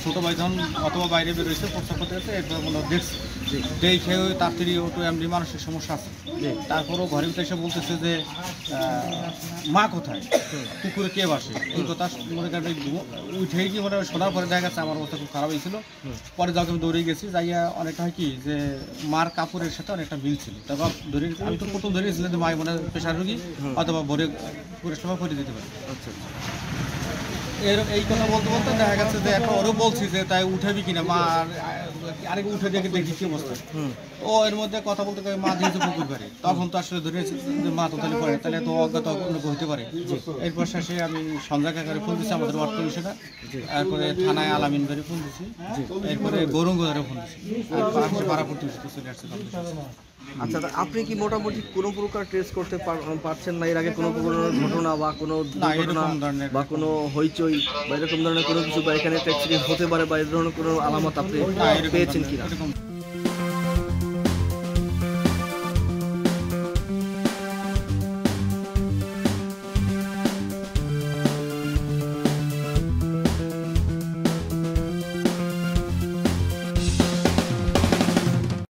ছোটো ভাই যখন অথবা বাইরে বেরোয়েছে প্রস্তাব করতে গেছে এরপর মনে দেখছে দেখে ওই তাড়াতাড়ি ওটু এমনি মানসিক সমস্যা আছে তারপরও ঘরে ভিতরে এসে বলতেছে যে মা কোথায় পুকুরে কে বাসে এই কথা মনে করেন উঠেই কি মানে শোনার পরে দেখা গেছে আমার অবস্থা খুব খারাপ হয়েছিল পরে যাকে আমি দৌড়ে গেছি যাইয়া অনেকটা হয় কি যে মার কাপড়ের সাথে অনেকটা মিল ছিল তারপর ধরে আমি তো প্রথম ধরে গেছিলাম যে মায়ের মনে প্রেশার রোগী অথবা ভরে পরিশ্রম করে দিতে পারে আচ্ছা এই কথা বলতে বলতে দেখা গেছে যে এখন ওরও বলছি যে তাই উঠাবি কিনা মা আরেক উঠে দেখে দেখি কি অবস্থা ও এর মধ্যে কথা বলতে মা দিয়েছে পুকুর পারে তখন তো আসলে ধরে যে মা তো তাহলে পড়ে তাহলে তো অজ্ঞাত হতে পারে এরপর শেষে আমি সন্ধ্যা কাকারে ফোন দিচ্ছি আমাদের ওয়ার্ড কমিশনার তারপরে থানায় আলামিন বাড়ি ফোন দিচ্ছি এরপরে গৌরঙ্গ ধরে ফোন দিচ্ছি আর পাড়া প্রতিবেশী চলে আসছে। আচ্ছা আপনি কি মোটামুটি কোনো প্রকার ট্রেস করতে পারছেন না এর আগে কোনো ঘটনা বা কোনো দুর্ঘটনা বা কোনো হইচই বা এরকম ধরনের কোনো কিছু বা এখানে অ্যাক্সিডেন্ট হতে পারে বা এই ধরনের কোনো আলামত আপনি পেয়েছেন কিনা?